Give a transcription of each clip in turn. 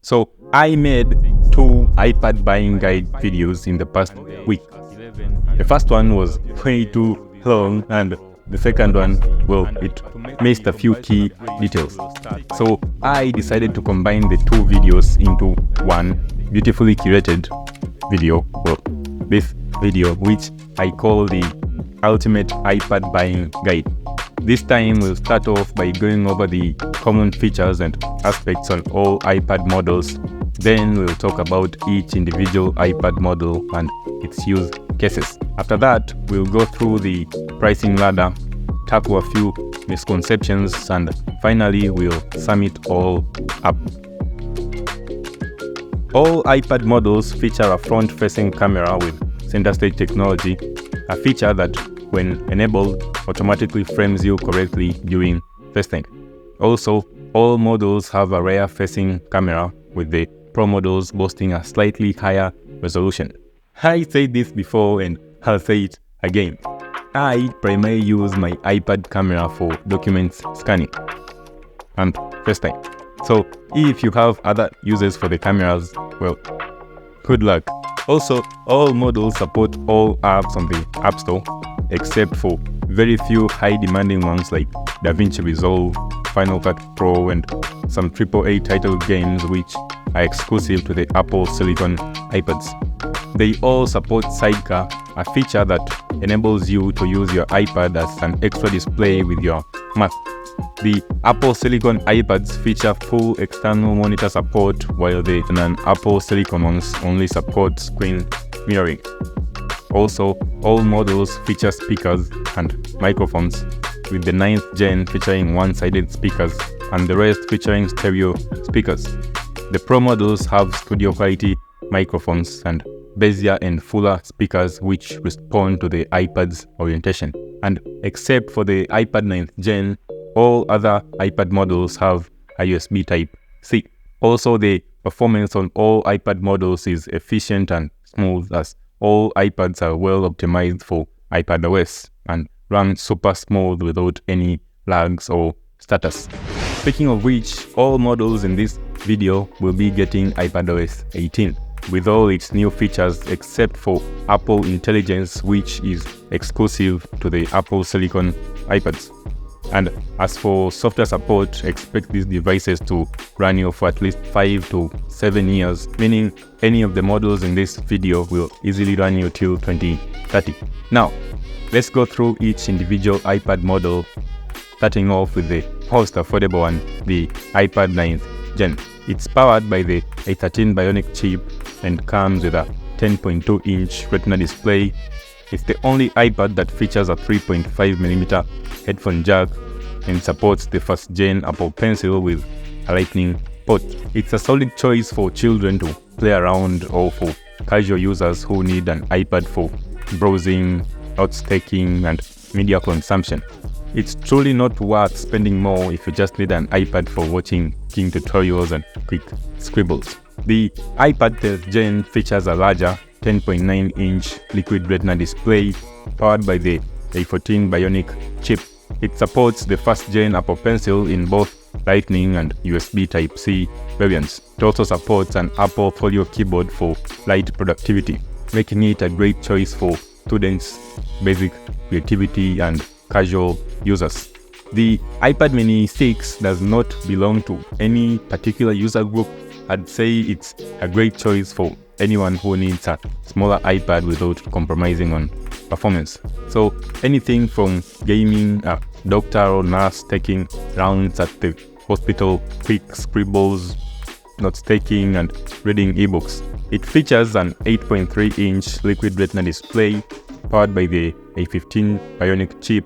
So I made 2 iPad buying guide videos in the past week. The first one was way too long, and the second one, well, it missed a few key details. So I decided to combine the 2 videos into one beautifully curated video. Well, this video, which I call the Ultimate iPad Buying Guide. This time we'll start off by going over the common features and aspects on all iPad models. Then we'll talk about each individual iPad model and its use cases. After that, we'll go through the pricing ladder, tackle a few misconceptions, and finally we'll sum it all up. All iPad models feature a front-facing camera with center stage technology, a feature that, when enabled, automatically frames you correctly during FaceTime. Also, all models have a rear-facing camera, with the Pro models boasting a slightly higher resolution. I said this before and I'll say it again. I primarily use my iPad camera for documents scanning and FaceTime. So if you have other uses for the cameras, well, good luck. Also, all models support all apps on the App Store, except for very few high-demanding ones like DaVinci Resolve, Final Cut Pro, and some AAA title games which are exclusive to the Apple Silicon iPads. They all support Sidecar, a feature that enables you to use your iPad as an extra display with your Mac. The Apple Silicon iPads feature full external monitor support, while the non-Apple Silicon ones only support screen mirroring. Also, all models feature speakers and microphones, with the 9th gen featuring one-sided speakers and the rest featuring stereo speakers. The Pro models have studio quality microphones and bezier and fuller speakers which respond to the iPad's orientation. And except for the iPad 9th gen, all other iPad models have a USB Type-C. Also, the performance on all iPad models is efficient and smooth, as all iPads are well optimized for iPadOS and run super smooth without any lags or stutters. Speaking of which, all models in this video will be getting iPadOS 18 with all its new features except for Apple Intelligence, which is exclusive to the Apple Silicon iPads. And as for software support, expect these devices to run you for at least 5 to 7 years, meaning any of the models in this video will easily run you till 2030. Now, let's go through each individual iPad model, starting off with the most affordable one, the iPad 9th Gen. It's powered by the A13 Bionic chip and comes with a 10.2-inch Retina display. It's the only iPad that features a 3.5mm headphone jack and supports the first-gen Apple Pencil with a Lightning port. It's a solid choice for children to play around or for casual users who need an iPad for browsing, note-taking, and media consumption. It's truly not worth spending more if you just need an iPad for watching cooking tutorials and quick scribbles. The iPad 10th Gen features a larger 10.9-inch liquid retina display powered by the A14 Bionic chip. It supports the first-gen Apple Pencil in both Lightning and USB Type-C variants. It also supports an Apple Folio keyboard for light productivity, making it a great choice for students, basic creativity, and casual users. The iPad Mini 6 does not belong to any particular user group. I'd say it's a great choice for anyone who needs a smaller iPad without compromising on performance. So anything from gaming, a doctor or nurse taking rounds at the hospital, quick scribbles, note-taking, and reading ebooks. It features an 8.3-inch liquid retina display powered by the A15 Bionic chip,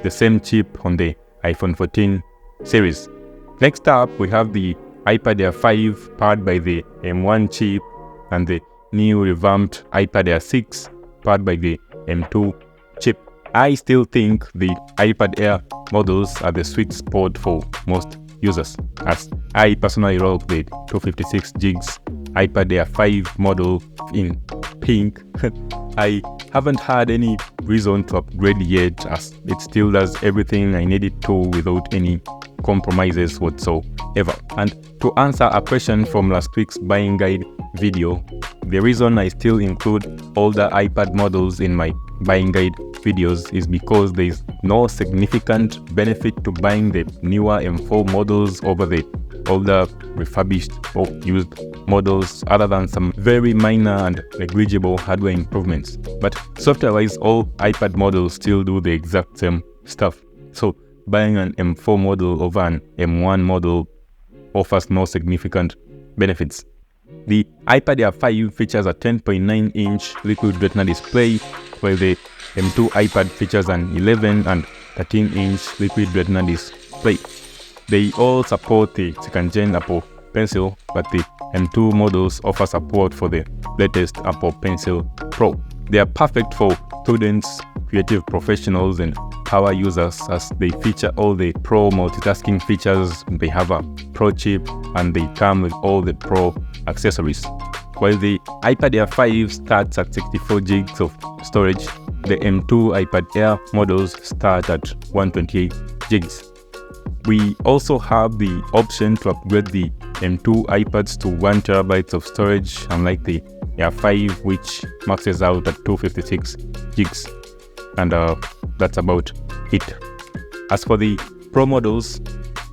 the same chip on the iPhone 14 series. Next up, we have the iPad Air 5 powered by the M1 chip and the new revamped iPad Air 6 powered by the M2 chip. I still think the iPad Air models are the sweet spot for most users, as I personally rock the 256 GB iPad Air 5 model in pink I haven't had any reason to upgrade yet, as it still does everything I need it to without any compromises whatsoever. And to answer a question from last week's buying guide video, the reason I still include older iPad models in my buying guide videos is because there is no significant benefit to buying the newer M4 models over the older refurbished or used models, other than some very minor and negligible hardware improvements. But software-wise, all iPad models still do the exact same stuff. So buying an M4 model over an M1 model offers no significant benefits. The iPad Air 5 features a 10.9-inch liquid retina display, while the M2 iPad features an 11 and 13-inch liquid retina display. They all support the second-gen Apple Pencil, but the M2 models offer support for the latest Apple Pencil Pro. They are perfect for students, creative professionals, and power users, as they feature all the Pro multitasking features. They have a Pro chip, and they come with all the Pro accessories. While the iPad Air 5 starts at 64 gigs of storage, the M2 iPad Air models start at 128 gigs. We also have the option to upgrade the M2 iPads to 1 TB of storage, unlike the Air 5, which maxes out at 256 gigs. And that's about it. As for the Pro models,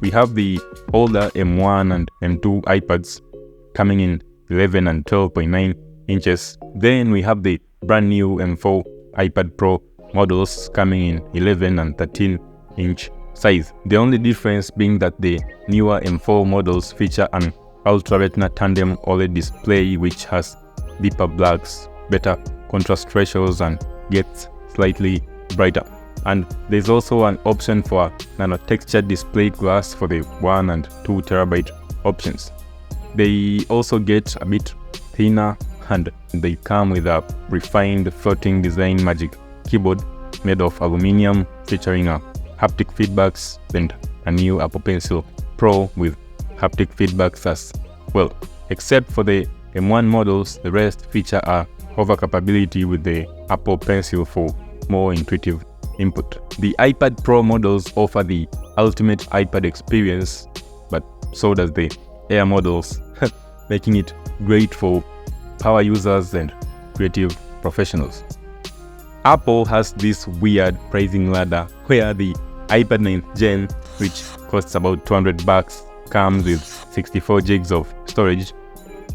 we have the older M1 and M2 iPads coming in 11 and 12.9 inches. Then we have the brand new M4 iPad Pro models coming in 11 and 13-inch size. The only difference being that the newer M4 models feature an Ultra Retina tandem OLED display, which has deeper blacks, better contrast ratios, and gets slightly brighter. And there's also an option for a nano-textured display glass for the 1 and 2 TB options. They also get a bit thinner, and they come with a refined floating design Magic Keyboard made of aluminum, featuring a haptic feedbacks and a new Apple Pencil Pro with haptic feedbacks as well. Except for the M1 models, the rest feature a hover capability with the Apple Pencil for more intuitive input. The iPad Pro models offer the ultimate iPad experience, but so does the Air models, making it great for power users and creative professionals. Apple has this weird pricing ladder where the iPad 9th Gen, which costs about $200, comes with 64 gigs of storage.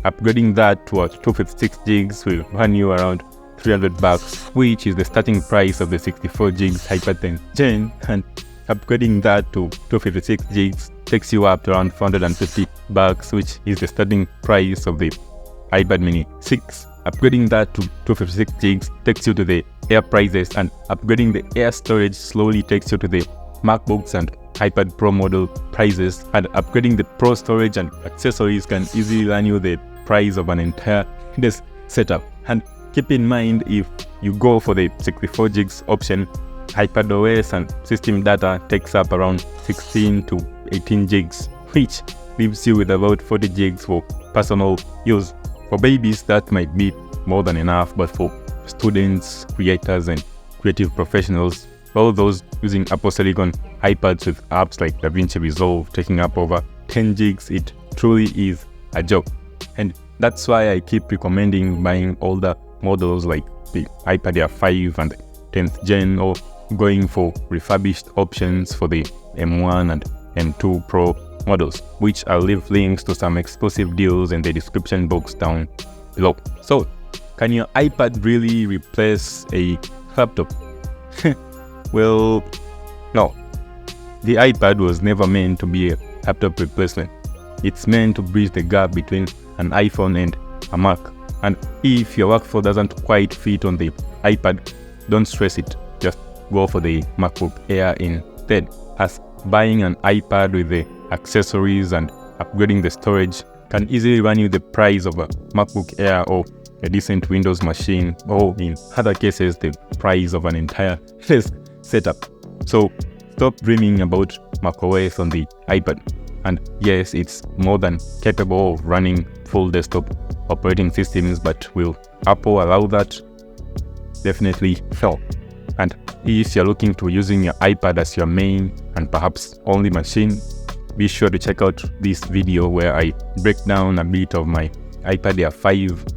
Upgrading that to a 256 gigs will run you around $300, which is the starting price of the 64 gigs iPad 10th Gen, and upgrading that to 256 gigs takes you up to around $450, which is the starting price of the iPad mini 6. Upgrading that to 256 gigs takes you to the Air prices, and upgrading the Air storage slowly takes you to the MacBooks and iPad Pro model prices, and upgrading the Pro storage and accessories can easily run you the price of an entire desk setup. And keep in mind, if you go for the 64 gigs option, iPadOS and system data takes up around 16 to 18 gigs, which leaves you with about 40 gigs for personal use. For babies, that might be more than enough, but for students, creators, and creative professionals, all those using Apple Silicon iPads with apps like DaVinci Resolve taking up over 10 gigs, it truly is a joke. And that's why I keep recommending buying older models like the iPad Air 5 and 10th Gen, or going for refurbished options for the M1 and M2 Pro models, which I'll leave links to some exclusive deals in the description box down below. So, can your iPad really replace a laptop? Well, no. The iPad was never meant to be a laptop replacement. It's meant to bridge the gap between an iPhone and a Mac. And if your workflow doesn't quite fit on the iPad, don't stress it. Just go for the MacBook Air instead, as buying an iPad with the accessories and upgrading the storage can easily run you the price of a MacBook Air or a decent Windows machine, or in other cases, the price of an entire desk setup. So stop dreaming about macOS on the iPad. And yes, it's more than capable of running full desktop operating systems, but will Apple allow that? definitely fell. And if you're looking to using your iPad as your main and perhaps only machine, be sure to check out this video where I break down a bit of my iPad Air 5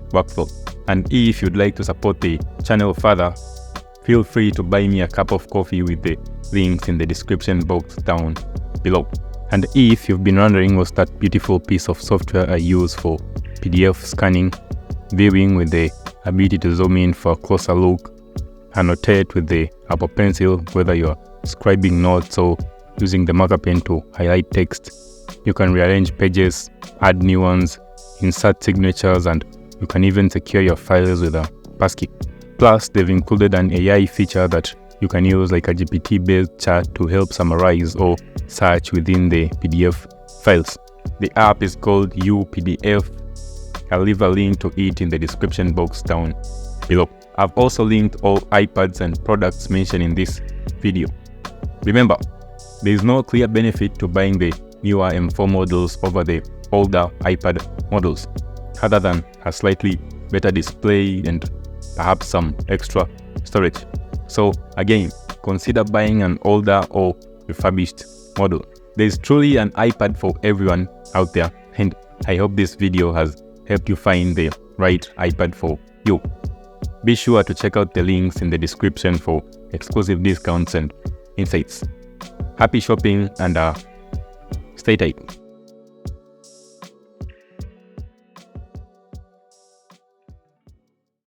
workflow. And if you'd like to support the channel further, feel free to buy me a cup of coffee with the links in the description box down below. And if you've been wondering what's that beautiful piece of software I use for PDF scanning, viewing with the ability to zoom in for a closer look, annotate with the Apple Pencil, whether you're scribing notes or using the marker pen to highlight text, you can rearrange pages, add new ones, insert signatures, and you can even secure your files with a passkey. Plus, they've included an AI feature that you can use like a GPT-based chat to help summarize or search within the PDF files. The app is called UPDF. I'll leave a link to it in the description box down below. I've also linked all iPads and products mentioned in this video. Remember, there is no clear benefit to buying the newer M4 models over the older iPad models, other than a slightly better display and perhaps some extra storage. So again, consider buying an older or refurbished model. There is truly an iPad for everyone out there, and I hope this video has helped you find the right iPad for you. Be sure to check out the links in the description for exclusive discounts and insights. Happy shopping and stay tight.